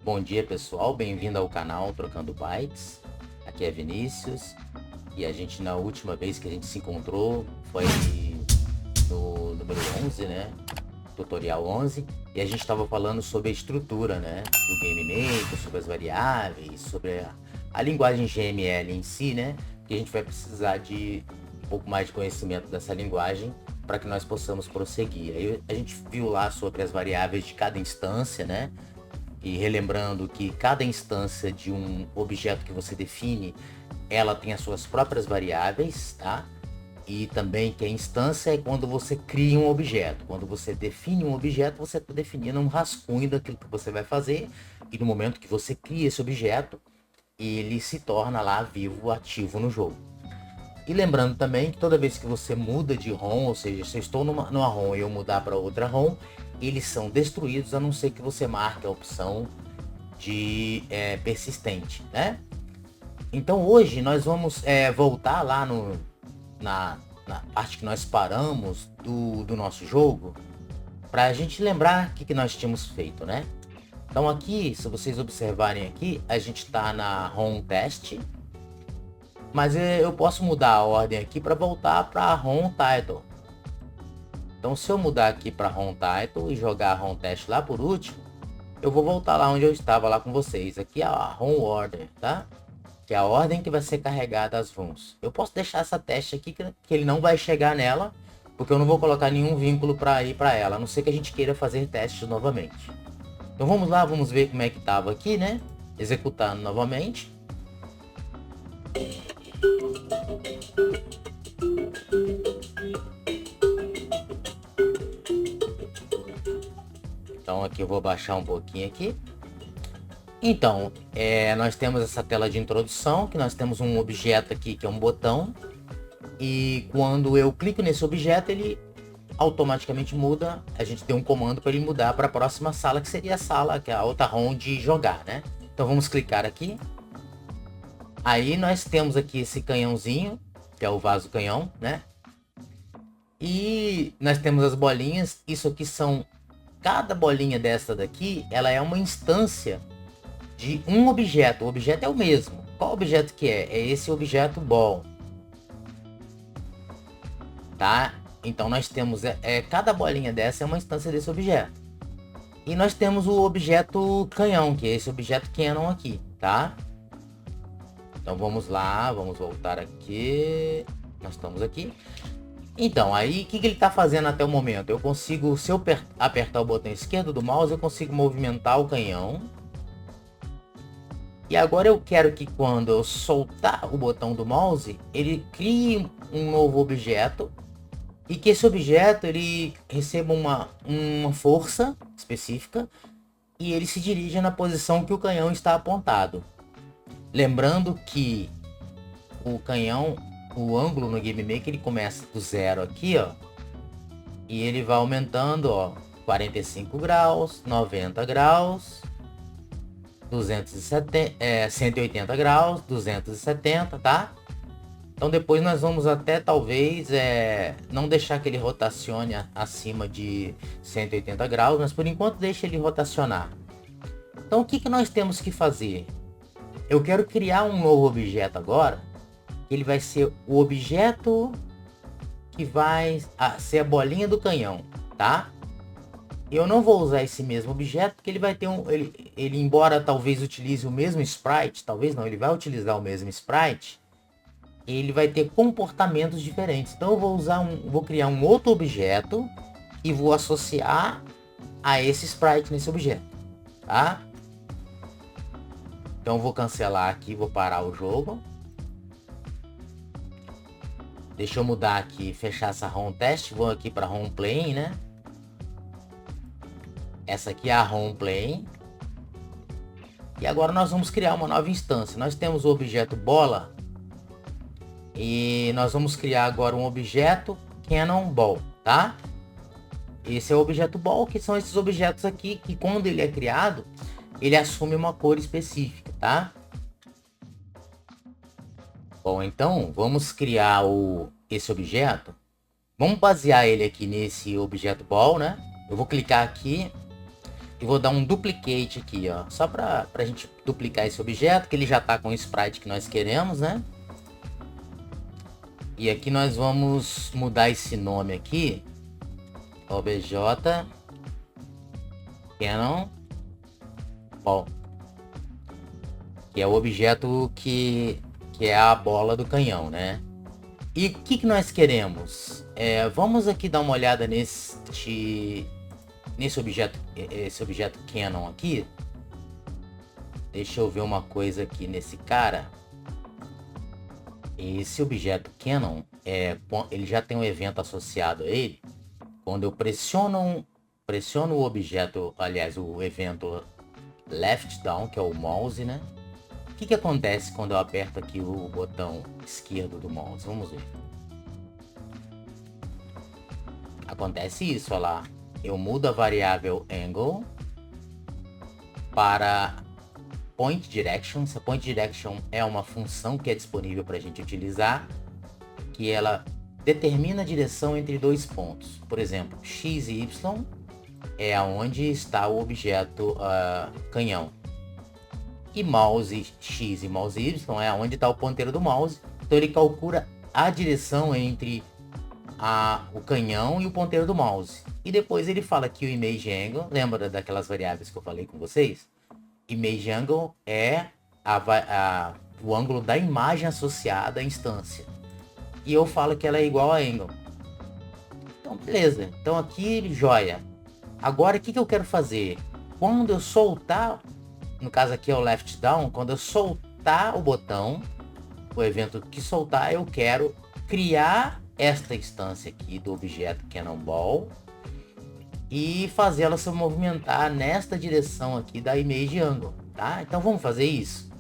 Bom dia, pessoal, bem-vindo ao canal Trocando Bytes. Aqui é Vinícius e a gente, na última vez que a gente se encontrou, foi no número 11, né? Tutorial 11, e a gente estava falando sobre a estrutura, né? Do Game Maker, sobre as variáveis, sobre a linguagem GML em si, né? Que a gente vai precisar de um pouco mais de conhecimento dessa linguagem para que nós possamos prosseguir. Aí a gente viu lá sobre as variáveis de cada instância, né? E relembrando que cada instância de um objeto que você define, ela tem as suas próprias variáveis, tá? E também que a instância é quando você cria um objeto. Quando você define um objeto, você está definindo um rascunho daquilo que você vai fazer. E no momento que você cria esse objeto, ele se torna lá vivo, ativo no jogo. E lembrando também que toda vez que você muda de ROM, ou seja, se eu estou numa ROM e eu mudar para outra ROM, eles são destruídos, a não ser que você marque a opção de persistente, né? Então hoje nós vamos voltar lá na parte que nós paramos do nosso jogo, para a gente lembrar o que nós tínhamos feito, né? Então aqui, se vocês observarem aqui, a gente está na ROM teste, mas eu posso mudar a ordem aqui para voltar para a ROM title. Então se eu mudar aqui para ROM title e jogar a ROM teste lá por último, eu vou voltar lá onde eu estava lá com vocês. Aqui é a ROM order, tá? Que é a ordem que vai ser carregada as ROMs. Eu posso deixar essa teste aqui que ele não vai chegar nela, porque eu não vou colocar nenhum vínculo para ir para ela, a não ser que a gente queira fazer testes novamente. Então vamos lá, vamos ver como é que estava aqui, né? Executando novamente. Então aqui eu vou baixar um pouquinho aqui. Então, nós temos essa tela de introdução, que nós temos um objeto aqui que é um botão. E quando eu clico nesse objeto, ele automaticamente muda. A gente tem um comando para ele mudar para a próxima sala, que seria a sala, que é a outra ROM de jogar, né? Então vamos clicar aqui. Aí nós temos aqui esse canhãozinho, que é o vaso canhão, né? E nós temos as bolinhas. Isso aqui são... Cada bolinha dessa daqui, ela é uma instância de um objeto. O objeto é o mesmo. Qual objeto que é? É esse objeto ball. Tá? Então nós temos... cada bolinha dessa é uma instância desse objeto. E nós temos o objeto canhão, que é esse objeto cannon aqui, tá? Então vamos lá, vamos voltar aqui. Nós estamos aqui. Então, aí o que ele está fazendo até o momento? Eu consigo, se eu apertar o botão esquerdo do mouse, eu consigo movimentar o canhão. E agora eu quero que quando eu soltar o botão do mouse, ele crie um novo objeto. E que esse objeto ele receba uma força específica. E ele se dirija na posição que o canhão está apontado. Lembrando que o canhão, o ângulo no Game Maker, ele começa do zero aqui, ó. E ele vai aumentando, ó. 45 graus, 90 graus, 180 graus, 270, tá? Então depois nós vamos até talvez não deixar que ele rotacione acima de 180 graus, mas por enquanto deixa ele rotacionar. Então o que nós temos que fazer? Eu quero criar um novo objeto agora. Ele vai ser o objeto que vai ser a bolinha do canhão, tá? Eu não vou usar esse mesmo objeto, porque ele vai ter ele embora talvez utilize o mesmo sprite, talvez não, ele vai utilizar o mesmo sprite, ele vai ter comportamentos diferentes. Então eu vou criar um outro objeto e vou associar a esse sprite nesse objeto, tá? Então eu vou cancelar aqui, vou parar o jogo. Deixa eu mudar aqui, fechar essa ROM teste, vou aqui para ROM play, né? Essa aqui é a ROM play. E agora nós vamos criar uma nova instância. Nós temos o objeto bola. E nós vamos criar agora um objeto cannon ball, tá? Esse é o objeto ball, que são esses objetos aqui, que quando ele é criado, ele assume uma cor específica, tá? Bom, então vamos criar esse objeto. Vamos basear ele aqui nesse objeto ball, né? Eu vou clicar aqui. E vou dar um duplicate aqui, ó. Só pra gente duplicar esse objeto, que ele já tá com o sprite que nós queremos, né? E aqui nós vamos mudar esse nome aqui. OBJ Cannon Ball. Que é o objeto que é a bola do canhão, né? E o que nós queremos? Vamos aqui dar uma olhada nesse objeto, esse objeto Canon aqui. Deixa eu ver uma coisa aqui nesse cara. Esse objeto Canon, ele já tem um evento associado a ele. Quando eu pressiono o objeto, aliás, o evento left down, que é o mouse, né? O que acontece quando eu aperto aqui o botão esquerdo do mouse? Vamos ver. Acontece isso, olha lá. Eu mudo a variável angle para point direction. Essa point direction é uma função que é disponível para a gente utilizar, que ela determina a direção entre dois pontos. Por exemplo, x e y é onde está o objeto canhão. E mouse X e mouse Y é onde está o ponteiro do mouse. Então ele calcula a direção entre o canhão e o ponteiro do mouse. E depois ele fala que o image angle, lembra daquelas variáveis que eu falei com vocês? Image angle é o ângulo da imagem associada à instância. E eu falo que ela é igual a angle. Então beleza, então aqui joia. Agora o que eu quero fazer? Quando eu soltar, no caso aqui é o left down, quando eu soltar o botão, o evento que soltar, eu quero criar esta instância aqui do objeto Cannonball e fazer ela se movimentar nesta direção aqui da image angle, tá? Então vamos fazer isso.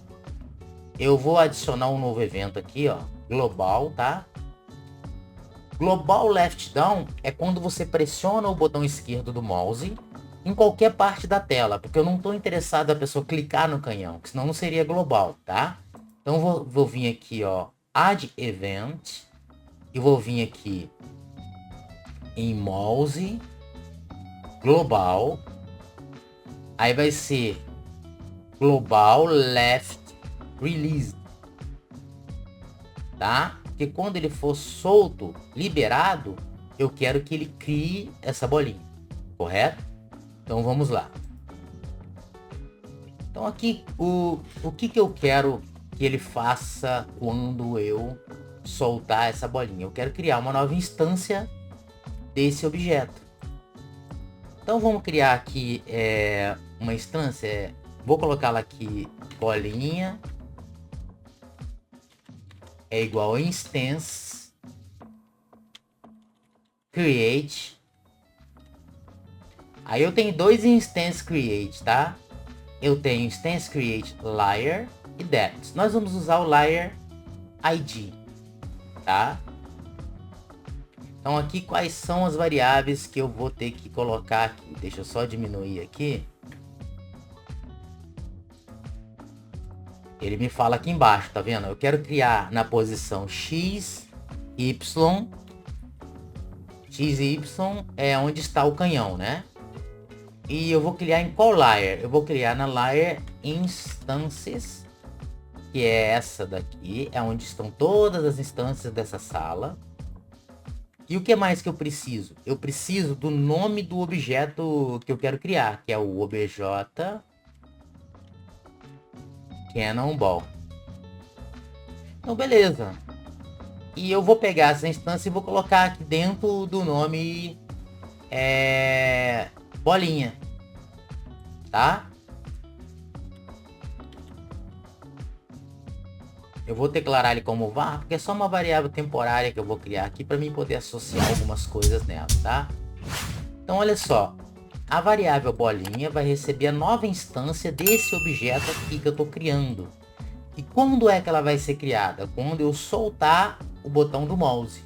Eu vou adicionar um novo evento aqui, ó, global, tá? Global left down é quando você pressiona o botão esquerdo do mouse em qualquer parte da tela, porque eu não estou interessado a pessoa clicar no canhão, senão não seria global, tá? Então vou vir aqui, ó, add event, e vou vir aqui em mouse global, aí vai ser global left release, tá? Porque quando ele for solto, liberado, eu quero que ele crie essa bolinha, correto? Então vamos lá. Então aqui o que eu quero que ele faça quando eu soltar essa bolinha? Eu quero criar uma nova instância desse objeto. Então vamos criar aqui uma instância. Vou colocá-la aqui, bolinha é igual a instance create. Aí eu tenho dois instance create, tá? Eu tenho instance create layer e depth. Nós vamos usar o layer id, tá? Então aqui quais são as variáveis que eu vou ter que colocar aqui? Deixa eu só diminuir aqui. Ele me fala aqui embaixo, tá vendo? Eu quero criar na posição x, y. X e y é onde está o canhão, né? E eu vou criar em qual layer? Eu vou criar na layer instances, que é essa daqui, é onde estão todas as instâncias dessa sala. E o que mais que eu preciso? Eu preciso do nome do objeto que eu quero criar, que é o obj Cannonball. Então beleza. E eu vou pegar essa instância e vou colocar aqui dentro do nome bolinha, tá? Eu vou declarar ele como var, porque é só uma variável temporária que eu vou criar aqui para mim poder associar algumas coisas nela, tá? Então olha só, a variável bolinha vai receber a nova instância desse objeto aqui que eu estou criando. E quando é que ela vai ser criada? Quando eu soltar o botão do mouse.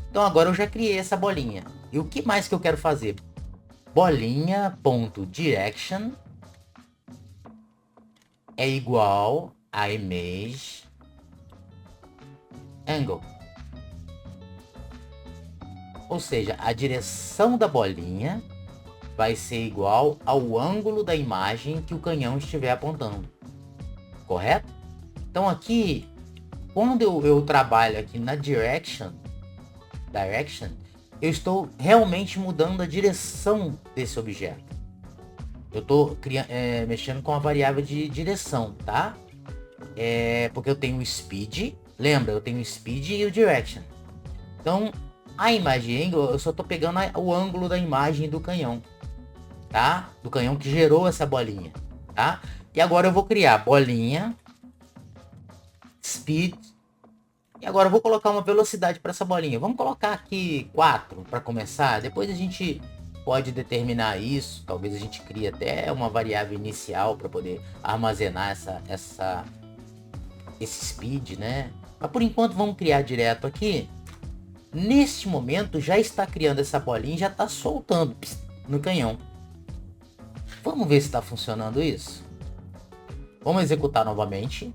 Então agora eu já criei essa bolinha. E o que mais que eu quero fazer? Bolinha.direction é igual a image angle. Ou seja, a direção da bolinha vai ser igual ao ângulo da imagem que o canhão estiver apontando. Correto? Então aqui, quando eu trabalho aqui na Direction, eu estou realmente mudando a direção desse objeto. Eu estou mexendo com a variável de direção, tá? Porque eu tenho o Speed, lembra, eu tenho o Speed e o Direction. Então, a imagem angle, eu só estou pegando o ângulo da imagem do canhão, tá? Do canhão que gerou essa bolinha, tá? E agora eu vou criar bolinha, Speed, e agora eu vou colocar uma velocidade para essa bolinha. Vamos colocar aqui 4 para começar. Depois a gente pode determinar isso. Talvez a gente crie até uma variável inicial para poder armazenar esse speed, né? Mas por enquanto vamos criar direto aqui. Neste momento já está criando essa bolinha e já está soltando no canhão. Vamos ver se está funcionando isso. Vamos executar novamente.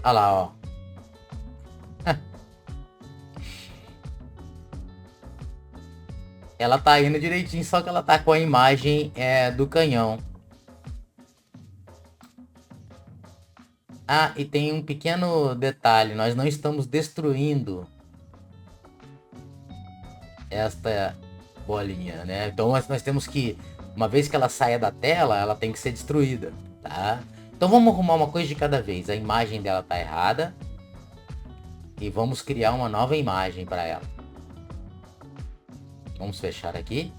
Olha lá, ó. Ela tá indo direitinho, só que ela tá com a imagem do canhão. Ah, e tem um pequeno detalhe. Nós não estamos destruindo esta bolinha, né? Então nós temos que, uma vez que ela saia da tela, ela tem que ser destruída, tá? Então vamos arrumar uma coisa de cada vez. A imagem dela tá errada. E vamos criar uma nova imagem para ela. Vamos fechar aqui.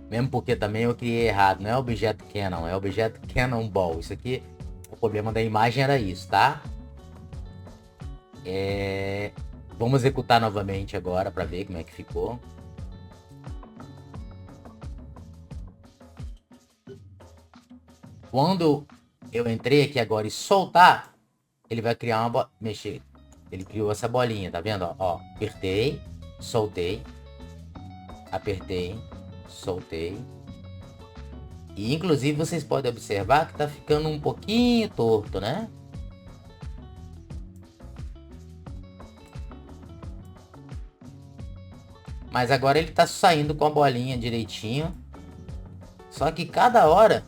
Mesmo porque também eu criei errado. Não é objeto Canon, é objeto Cannonball. Isso aqui, o problema da imagem era isso, tá? Vamos executar novamente agora para ver como é que ficou. Quando eu entrei aqui agora e soltar, ele vai criar mexer. Ele criou essa bolinha, tá vendo? Ó, apertei, soltei, apertei, soltei. E inclusive vocês podem observar que tá ficando um pouquinho torto, né? Mas agora ele tá saindo com a bolinha direitinho. Só que cada hora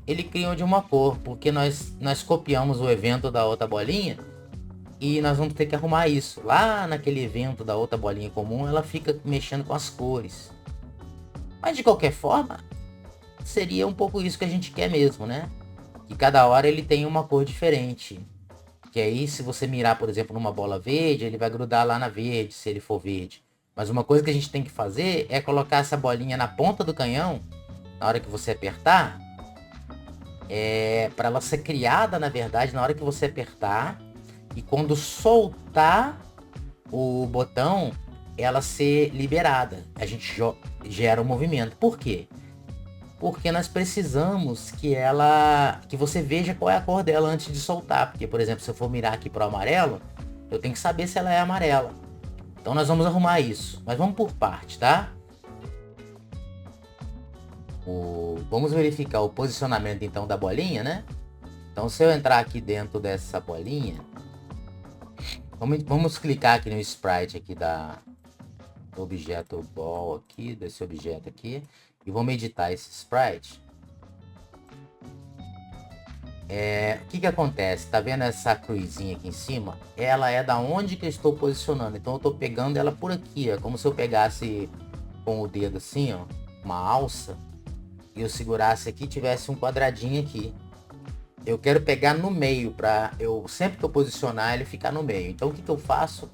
ele cria de uma cor, porque nós copiamos o evento da outra bolinha e nós vamos ter que arrumar isso. Lá naquele evento da outra bolinha comum, ela fica mexendo com as cores. Mas de qualquer forma, seria um pouco isso que a gente quer mesmo, né? Que cada hora ele tem uma cor diferente. Que aí, se você mirar, por exemplo, numa bola verde, ele vai grudar lá na verde, se ele for verde. Mas uma coisa que a gente tem que fazer é colocar essa bolinha na ponta do canhão, na hora que você apertar, para ela ser criada, na verdade, na hora que você apertar, e quando soltar o botão, ela ser liberada. A gente gera um movimento. Por quê? Porque nós precisamos que você veja qual é a cor dela antes de soltar. Porque, por exemplo, se eu for mirar aqui para o amarelo, eu tenho que saber se ela é amarela. Então nós vamos arrumar isso. Mas vamos por parte, tá? Vamos verificar o posicionamento então da bolinha, né? Então se eu entrar aqui dentro dessa bolinha, vamos clicar aqui no sprite aqui do objeto ball aqui, desse objeto aqui, e vamos editar esse sprite. O que acontece? Tá vendo essa cruzinha aqui em cima? Ela é da onde que eu estou posicionando. Então eu estou pegando ela por aqui, ó, como se eu pegasse com o dedo assim, ó, uma alça, e eu segurasse aqui, tivesse um quadradinho aqui. Eu quero pegar no meio, para eu sempre que eu posicionar ele ficar no meio. Então o que eu faço?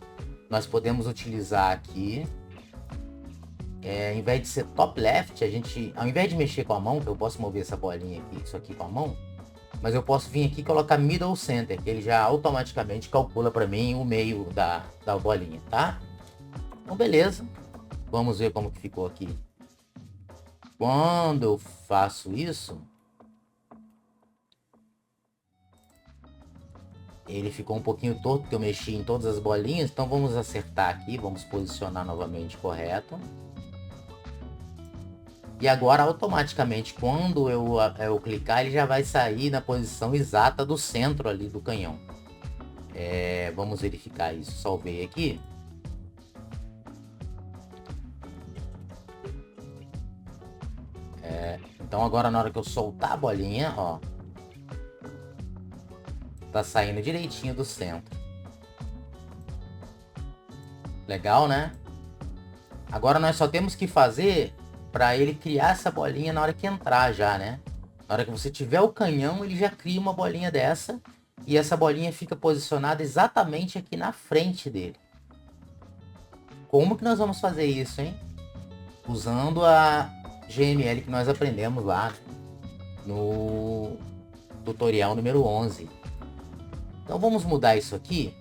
Nós podemos utilizar aqui, ao invés de ser top left, a gente, ao invés de mexer com a mão, que eu posso mover essa bolinha aqui, isso aqui com a mão, mas eu posso vir aqui e colocar middle center, que ele já automaticamente calcula para mim o meio da bolinha, tá? Então beleza, vamos ver como que ficou aqui. Quando eu faço isso, ele ficou um pouquinho torto, porque eu mexi em todas as bolinhas. Então vamos acertar aqui, vamos posicionar novamente correto. E agora, automaticamente, quando eu clicar, ele já vai sair na posição exata do centro ali do canhão. Vamos verificar isso. Salvei aqui. Então agora, na hora que eu soltar a bolinha, ó, tá saindo direitinho do centro. Legal, né? Agora nós só temos que fazer para ele criar essa bolinha na hora que entrar já, né? Na hora que você tiver o canhão, ele já cria uma bolinha dessa. E essa bolinha fica posicionada exatamente aqui na frente dele. Como que nós vamos fazer isso, hein? Usando a GML que nós aprendemos lá no tutorial número 11. Então vamos mudar isso aqui.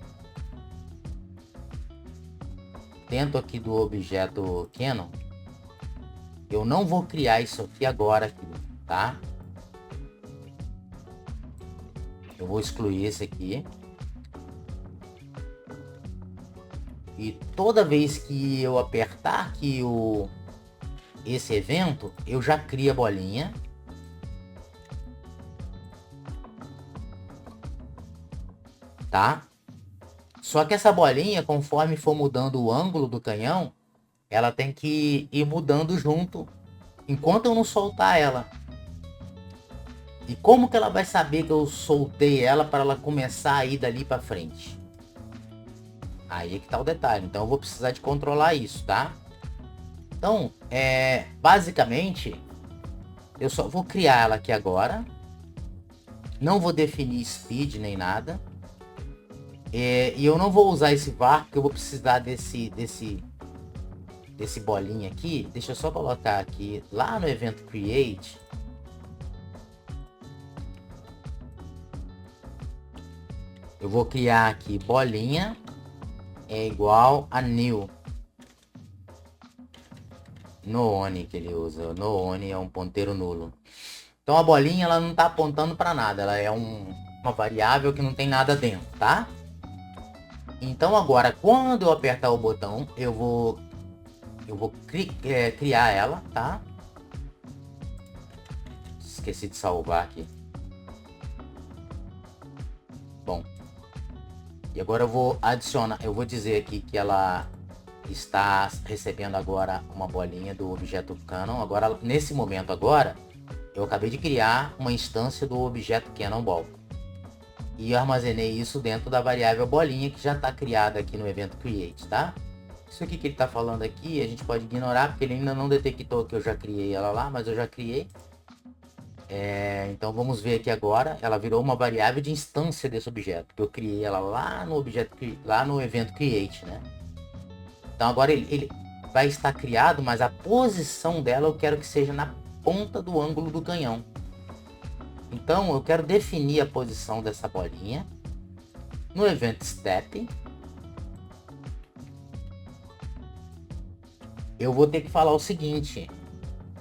Dentro aqui do objeto Canon. Eu não vou criar isso aqui agora, tá? Eu vou excluir esse aqui. E toda vez que eu apertar aqui esse evento, eu já crio a bolinha. Tá? Só que essa bolinha, conforme for mudando o ângulo do canhão, ela tem que ir mudando junto, enquanto eu não soltar ela. E como que ela vai saber que eu soltei ela para ela começar a ir dali para frente? Aí é que tá o detalhe. Então eu vou precisar de controlar isso, tá? Então, basicamente, eu só vou criar ela aqui agora. Não vou definir speed nem nada. E eu não vou usar esse var, porque eu vou precisar desse bolinha aqui. Deixa eu só colocar aqui, lá no evento create. Eu vou criar aqui bolinha é igual a new. No one que ele usa. No one é um ponteiro nulo. Então a bolinha ela não está apontando para nada. Ela é uma variável que não tem nada dentro, tá? Então agora, quando eu apertar o botão, eu vou criar ela, tá? Esqueci de salvar aqui. Bom. E agora eu vou adicionar, eu vou dizer aqui que ela está recebendo agora uma bolinha do objeto Canon. Agora, nesse momento agora, eu acabei de criar uma instância do objeto Cannonball. E eu armazenei isso dentro da variável bolinha que já está criada aqui no evento create, tá? Isso aqui que ele está falando aqui, a gente pode ignorar, porque ele ainda não detectou que eu já criei ela lá, mas eu já criei. Então vamos ver aqui agora, ela virou uma variável de instância desse objeto, que eu criei ela lá no lá no evento create, né? Então agora ele vai estar criado, mas a posição dela eu quero que seja na ponta do ângulo do canhão. Então eu quero definir a posição dessa bolinha no event step. Eu vou ter que falar o seguinte: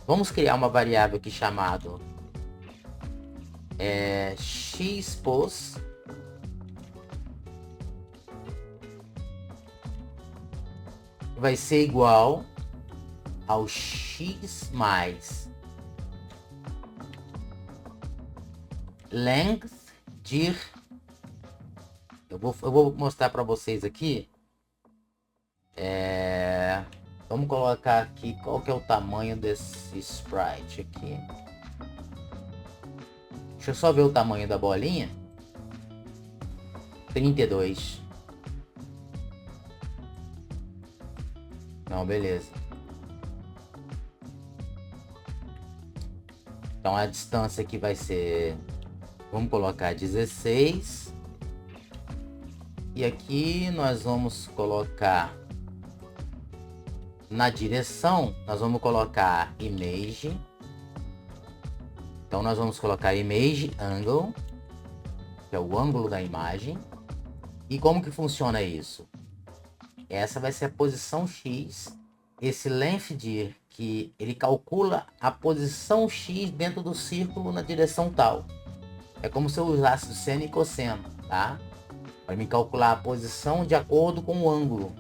vamos criar uma variável aqui chamado xpos vai ser igual ao x mais length dir. Eu vou mostrar para vocês aqui. Vamos colocar aqui qual que é o tamanho desse sprite aqui. Deixa eu só ver o tamanho da bolinha. 32. Não, beleza. Então a distância aqui vai ser, vamos colocar 16. E aqui nós vamos colocar na direção, nós vamos colocar image. Então nós vamos colocar image angle, que é o ângulo da imagem. E como que funciona isso? Essa vai ser a posição X. Esse length dir, que ele calcula a posição X dentro do círculo na direção tal. É como se eu usasse o seno e cosseno, tá? Para me calcular a posição de acordo com o ângulo.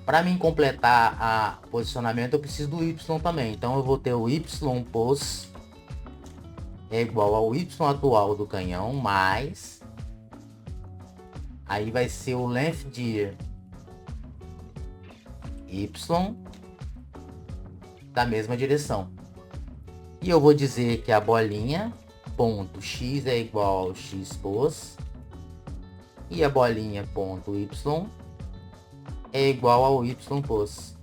Para mim completar a posicionamento, eu preciso do Y também. Então eu vou ter o Y pos é igual ao Y atual do canhão, mais... Aí vai ser o length de Y da mesma direção. E eu vou dizer que a bolinha ponto x é igual ao x pos e a bolinha ponto y é igual ao y pos.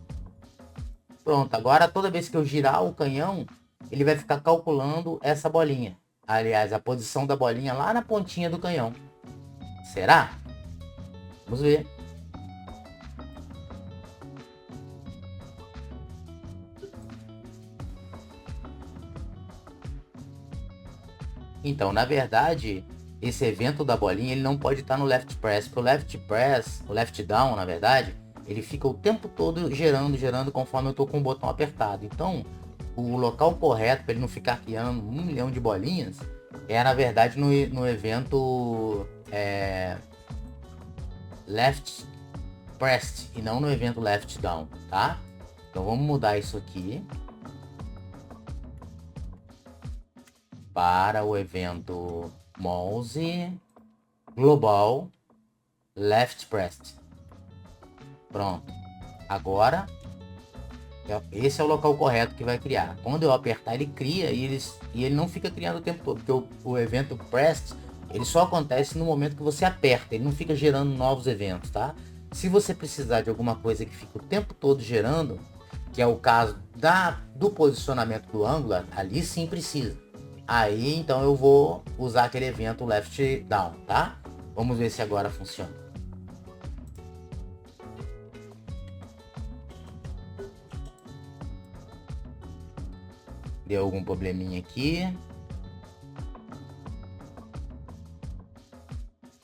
Pronto, agora toda vez que eu girar o canhão, ele vai ficar calculando essa bolinha. Aliás, a posição da bolinha lá na pontinha do canhão. Será? Vamos ver. Então, na verdade, esse evento da bolinha, ele não pode estar no left press, porque o left press, o left down, na verdade, ele fica o tempo todo gerando conforme eu estou com o botão apertado. Então, o local correto para ele não ficar criando 1 milhão de bolinhas é, na verdade, no evento left pressed e não no evento left down, tá? Então, vamos mudar isso aqui para o evento mouse global left pressed. Pronto. Agora, esse é o local correto que vai criar. Quando eu apertar, ele cria e ele não fica criando o tempo todo, porque o evento pressed, ele só acontece no momento que você aperta, ele não fica gerando novos eventos, tá? Se você precisar de alguma coisa que fica o tempo todo gerando, que é o caso do posicionamento do ângulo, ali sim precisa. Aí, então eu vou usar aquele evento left down, tá? Vamos ver se agora funciona. Deu algum probleminha aqui.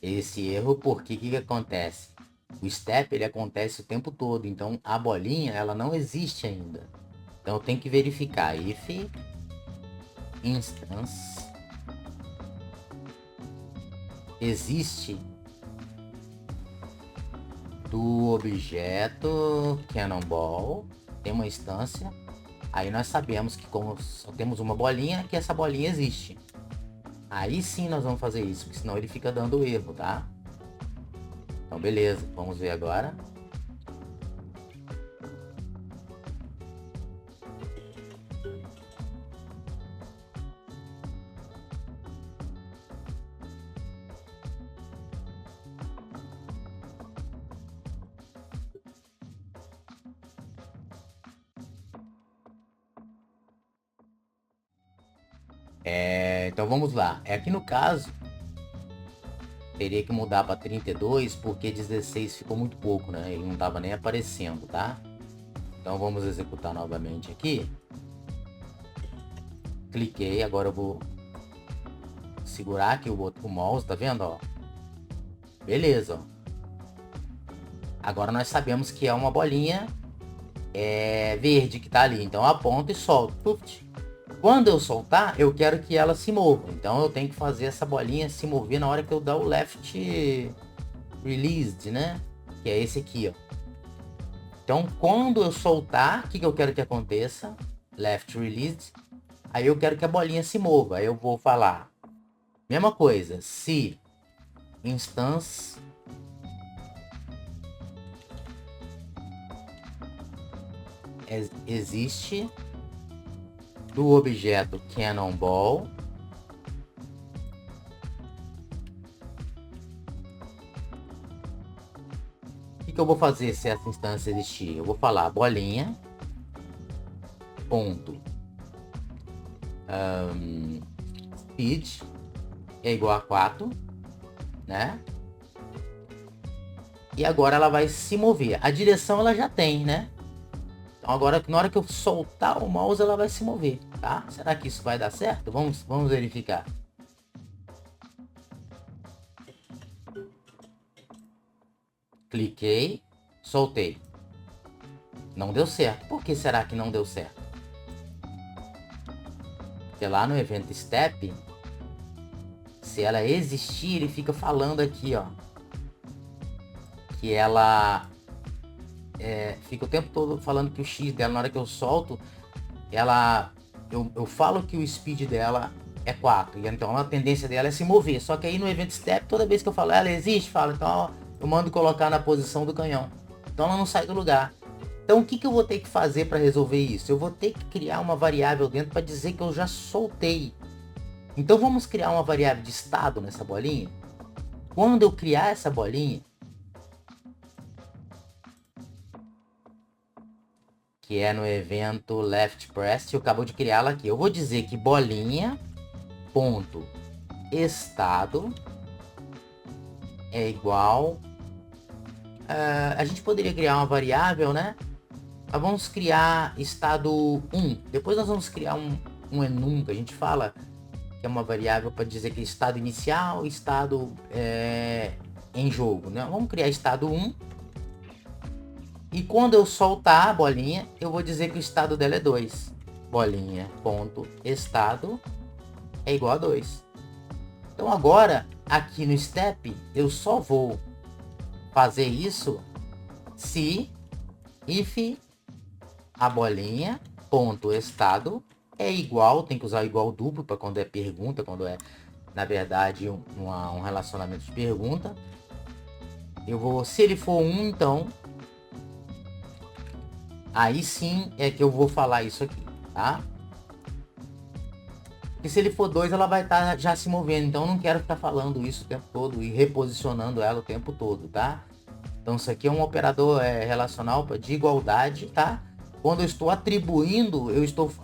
Esse erro, porque o que acontece? O step, ele acontece o tempo todo, então a bolinha, ela não existe ainda. Então eu tenho que verificar if instance existe do objeto Cannonball, tem uma instância, aí nós sabemos que como só temos uma bolinha, que essa bolinha existe. Aí sim nós vamos fazer isso, porque senão ele fica dando erro, tá? Então beleza, vamos ver agora. Então vamos lá. Aqui no caso, teria que mudar para 32, porque 16 ficou muito pouco, né? Ele não estava nem aparecendo, tá? Então vamos executar novamente aqui. Cliquei, agora eu vou segurar aqui o mouse, tá vendo, ó? Beleza, ó. Agora nós sabemos que é uma bolinha verde que tá ali. Então eu aponto e solto. Quando eu soltar, eu quero que ela se mova. Então eu tenho que fazer essa bolinha se mover na hora que eu dar o left released, né? Que é esse aqui, ó. Então quando eu soltar, o que eu quero que aconteça? Left released. Aí eu quero que a bolinha se mova. Aí eu vou falar. Mesma coisa. Se instance existe do objeto Cannonball o que eu vou fazer se essa instância existir? Eu vou falar bolinha ponto speed é igual a 4, né? E agora ela vai se mover. A direção ela já tem, né? Então agora, na hora que eu soltar o mouse, ela vai se mover, tá? Será que isso vai dar certo? Vamos verificar. Cliquei, soltei. Não deu certo. Por que será que não deu certo? Porque lá no evento step, se ela existir, ele fica falando aqui, ó, que ela fica o tempo todo falando que o X dela, na hora que eu solto, eu falo que o speed dela é 4, e então a tendência dela é se mover. Só que aí no event step, toda vez que eu falo ela existe, falo, então eu mando colocar na posição do canhão. Então ela não sai do lugar. Então o que eu vou ter que fazer para resolver isso? Eu vou ter que criar uma variável dentro para dizer que eu já soltei. Então vamos criar uma variável de estado nessa bolinha. Quando eu criar essa bolinha, que é no evento left press, eu acabo de criá-la aqui. Eu vou dizer que bolinha ponto estado é igual. A gente poderia criar uma variável, né? Mas vamos criar estado 1. Depois nós vamos criar um enum, que a gente fala que é uma variável para dizer que estado inicial, estado em jogo, né? Vamos criar estado 1. E quando eu soltar a bolinha, eu vou dizer que o estado dela é 2. Bolinha ponto estado é igual a 2. Então agora, aqui no step, eu só vou fazer isso se if a bolinha ponto estado é igual, tem que usar igual duplo para quando é pergunta, quando é, na verdade, um relacionamento de pergunta. Se ele for 1, então, aí sim é que eu vou falar isso aqui, tá? Porque se ele for 2, ela vai estar já se movendo, então eu não quero ficar falando isso o tempo todo e reposicionando ela o tempo todo, tá? Então isso aqui é um operador relacional de igualdade, tá? Quando eu estou atribuindo,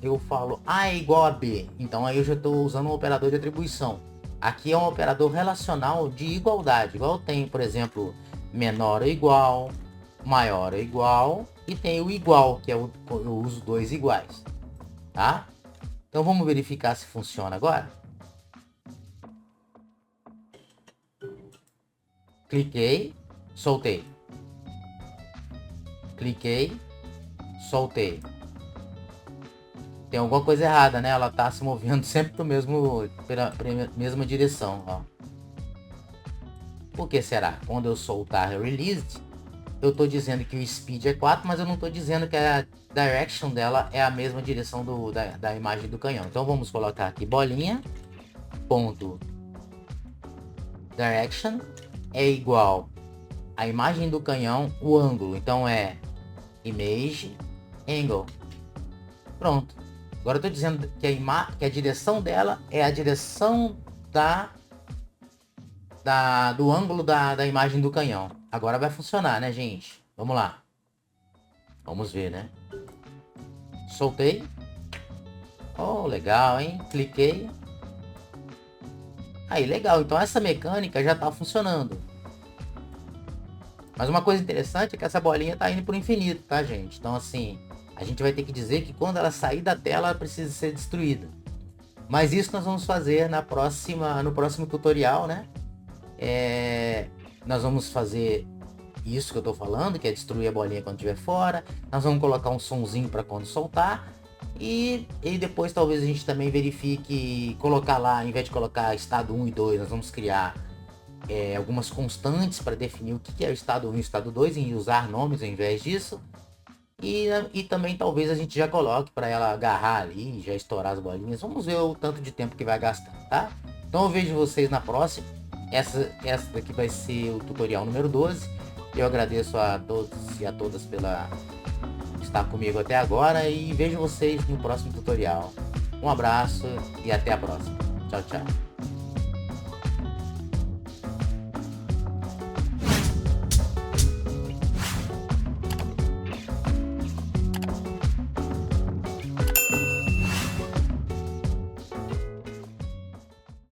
eu falo A é igual a B. Então aí eu já estou usando um operador de atribuição. Aqui é um operador relacional de igualdade. Igual tem, por exemplo, menor ou igual, maior ou igual. E tem o igual, que eu uso 2 iguais. Tá? Então vamos verificar se funciona agora. Cliquei, soltei. Cliquei, soltei. Tem alguma coisa errada, né? Ela tá se movendo sempre pela mesma direção, ó. Por que será? Quando eu soltar released, eu tô dizendo que o speed é 4, mas eu não tô dizendo que a direction dela é a mesma direção da imagem do canhão. Então vamos colocar aqui bolinha ponto direction é igual a imagem do canhão, o ângulo. Então é image angle. Pronto. Agora eu tô dizendo que a direção dela é a direção do ângulo da imagem do canhão. Agora vai funcionar, né, gente? Vamos lá. Vamos ver, né? Soltei. Oh, legal, hein? Cliquei. Aí, legal. Então essa mecânica já tá funcionando. Mas uma coisa interessante é que essa bolinha tá indo pro infinito, tá, gente? Então, assim, a gente vai ter que dizer que quando ela sair da tela, ela precisa ser destruída. Mas isso nós vamos fazer no próximo tutorial, né? Nós vamos fazer isso que eu tô falando, que é destruir a bolinha quando estiver fora. Nós vamos colocar um sonzinho para quando soltar. E depois talvez a gente também verifique colocar lá, ao invés de colocar estado 1 e 2, nós vamos criar algumas constantes para definir o que é o estado 1 e o estado 2 e usar nomes ao invés disso. E também talvez a gente já coloque para ela agarrar ali, já estourar as bolinhas. Vamos ver o tanto de tempo que vai gastar, tá? Então eu vejo vocês na próxima. Essa daqui vai ser o tutorial número 12. Eu agradeço a todos e a todas pela estar comigo até agora e vejo vocês no próximo tutorial. Um abraço e até a próxima. Tchau, tchau.